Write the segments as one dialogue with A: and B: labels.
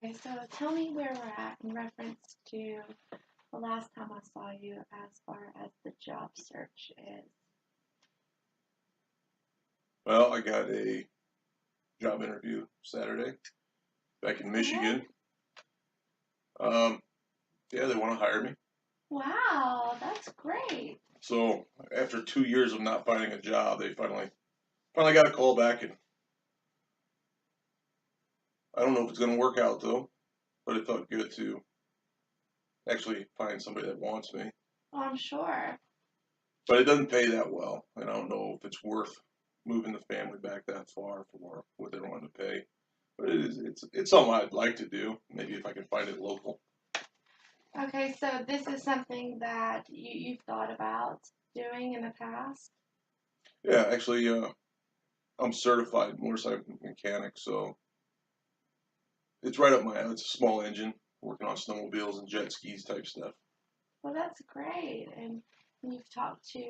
A: Okay, so tell me where we're at in reference to the last time I saw you as far as the job search is.
B: Well, I got a job interview Saturday back in
A: Okay.
B: Michigan. Yeah, they want to hire me.
A: Wow, that's great.
B: So after 2 years of not finding a job, they finally got a call back, and I don't know if it's going to work out though. But it felt good to actually find somebody that wants me.
A: Well, I'm sure.
B: But it doesn't pay that well, and I don't know if it's worth moving the family back that far for what they're wanting to pay. But it's something I'd like to do. Maybe if I can find it local.
A: Okay, so this is something that you've thought about doing in the past?
B: Yeah, actually, I'm certified motorcycle mechanic, so it's right up my alley. It's a small engine, working on snowmobiles and jet skis type stuff.
A: Well, that's great. And you've talked to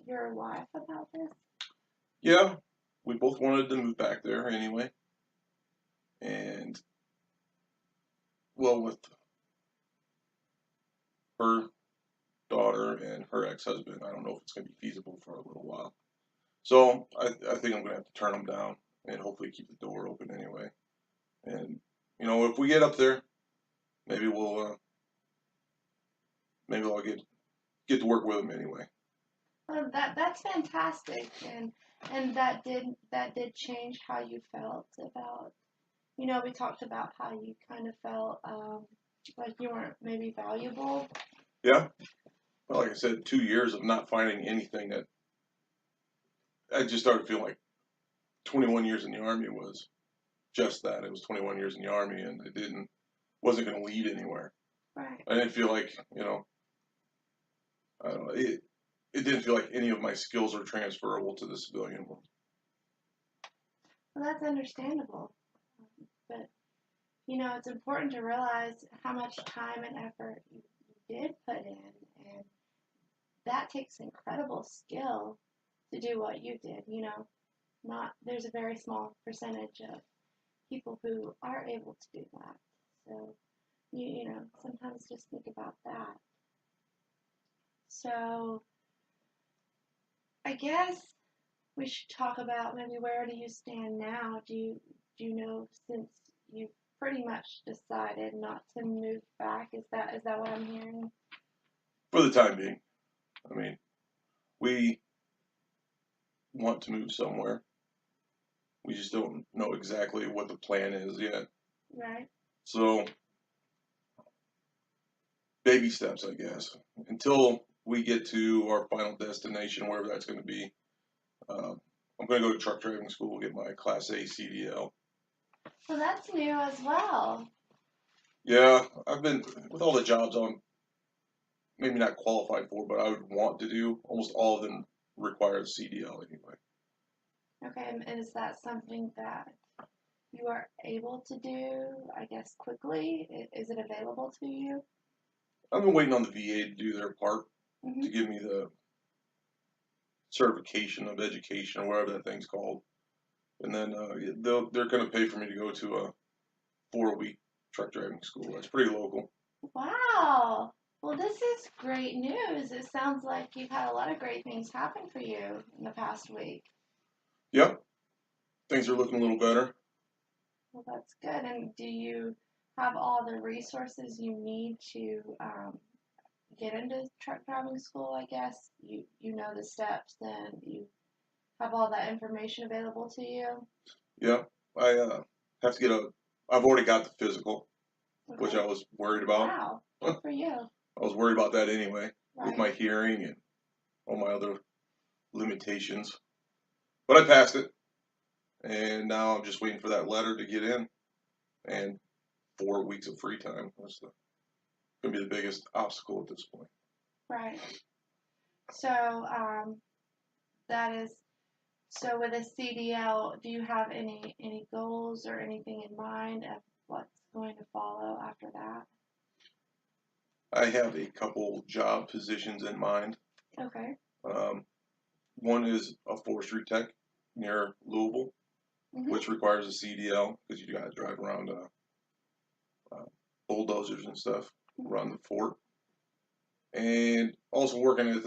A: your wife about this?
B: Yeah, we both wanted to move back there anyway, and well, with her daughter and her ex-husband, I don't know if it's going to be feasible for a little while. So I think I'm going to have to turn them down and hopefully keep the door open anyway. And if we get up there, maybe maybe I'll get to work with them anyway.
A: Well, that's fantastic, and that did change how you felt about. We talked about how you kind of felt like you weren't maybe valuable.
B: Yeah, well, like I said, 2 years of not finding anything that I just started feeling like 21 years in the army was just that. It was 21 years in the army, and it wasn't going to lead anywhere.
A: Right.
B: I didn't feel like I don't know. It didn't feel like any of my skills are transferable to the civilian world.
A: Well, that's understandable, but it's important to realize how much time and effort you did put in, and that takes incredible skill to do what you did. Not there's a very small percentage of people who are able to do that. So sometimes just think about that. So I guess we should talk about maybe where do you stand now? Do you know, since you've pretty much decided not to move back? Is that what I'm hearing?
B: For the time being, I mean, we want to move somewhere. We just don't know exactly what the plan is yet.
A: Right.
B: So, baby steps, I guess. Until we get to our final destination, wherever that's going to be, uh, I'm going to go to truck driving school, get my Class A CDL.
A: Well, that's new as well.
B: Yeah, I've been, with all the jobs I'm maybe not qualified for, but I would want to do, almost all of them require a CDL anyway.
A: Okay, and is that something that you are able to do, I guess, quickly? Is it available to you?
B: I've been waiting on the VA to do their part to
A: Hmm.
B: give me the certification of education or whatever that thing's called. And then they're going to pay for me to go to a 4-week truck driving school. That's pretty local.
A: Wow. Well, this is great news. It sounds like you've had a lot of great things happen for you in the past week.
B: Yep, things are looking a little better.
A: Well, that's good. And do you have all the resources you need to get into truck driving school? I guess you know the steps, and you have all that information available to you.
B: Yeah, I have to get a. I've already got the physical, which
A: Okay.
B: I was worried about.
A: Wow.
B: I
A: Good for you.
B: was worried about that anyway, with
A: Right.
B: my hearing and all my other limitations. But I passed it, and now I'm just waiting for that letter to get in, and 4 weeks of free time. That's going to be the biggest obstacle at this point.
A: Right. So that is so with a CDL. Do you have any goals or anything in mind of what's going to follow after that?
B: I have a couple job positions in mind.
A: Okay.
B: Um, one is a forestry tech near Louisville,
A: Mhm.
B: which requires a CDL because you got to drive around bulldozers and stuff around the fort. And also working at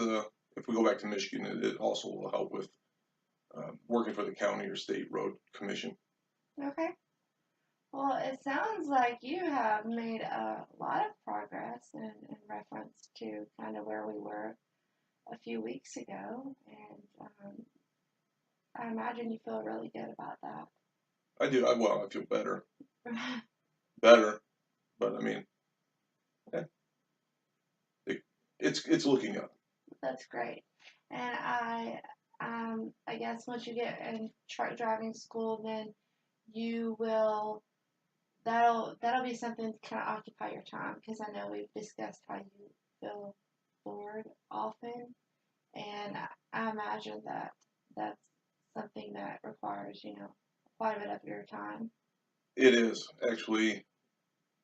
B: if we go back to Michigan, it also will help with working for the county or state road commission.
A: Okay. Well, it sounds like you have made a lot of progress in reference to kind of where we were a few weeks ago, and I imagine you feel really good about that.
B: I do. I feel better, but I mean, yeah, it's looking up.
A: That's great. And I guess once you get in truck driving school, then you will that'll be something to kind of occupy your time because I know we've discussed how you feel bored often, and I imagine that that's something that requires quite a bit of your time.
B: It is actually.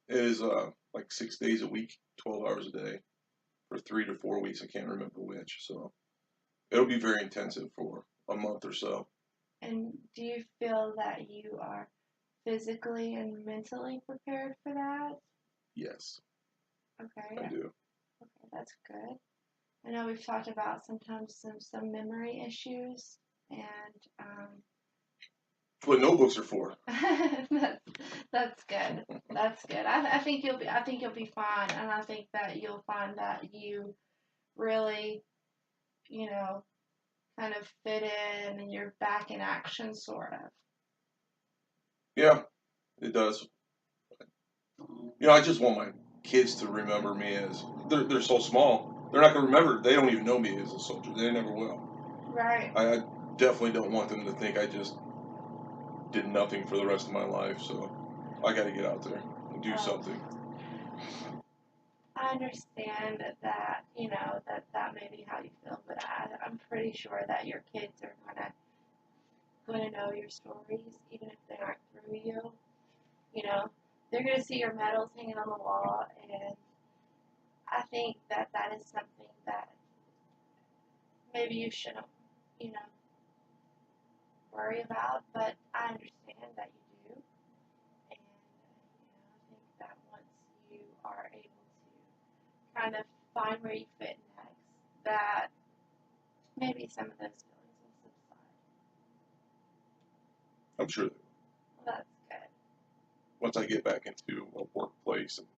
B: It is like 6 days a week, 12 hours a day, for 3 to 4 weeks. I can't remember which. So it'll be very intensive for a month or so.
A: And do you feel that you are physically and mentally prepared for that?
B: Yes,
A: Okay,
B: I do.
A: okay, that's good. I know we've talked about sometimes some memory issues, and
B: That's what notebooks are for.
A: that's that's good. That's good. I think you'll be fine, and I think that you'll find that you really, you know, kind of fit in, and you're back in action, sort of.
B: Yeah, it does. I just want my kids to remember me as they're so small. They're not gonna remember. They don't even know me as a soldier. They never will.
A: Right.
B: I definitely don't want them to think I just did nothing for the rest of my life. So I got to get out there and do something.
A: I understand that, that may be how you feel, but I'm pretty sure that your kids are gonna know your stories, even if they aren't through you. You know, they're gonna see your medals hanging on the wall, and I think that that is something that maybe you shouldn't, you know, worry about, but I understand that you do, and I think that once you are able to kind of find where you fit next, that maybe some of those feelings will subside.
B: I'm sure
A: Well, that's good.
B: once I get back into a workplace and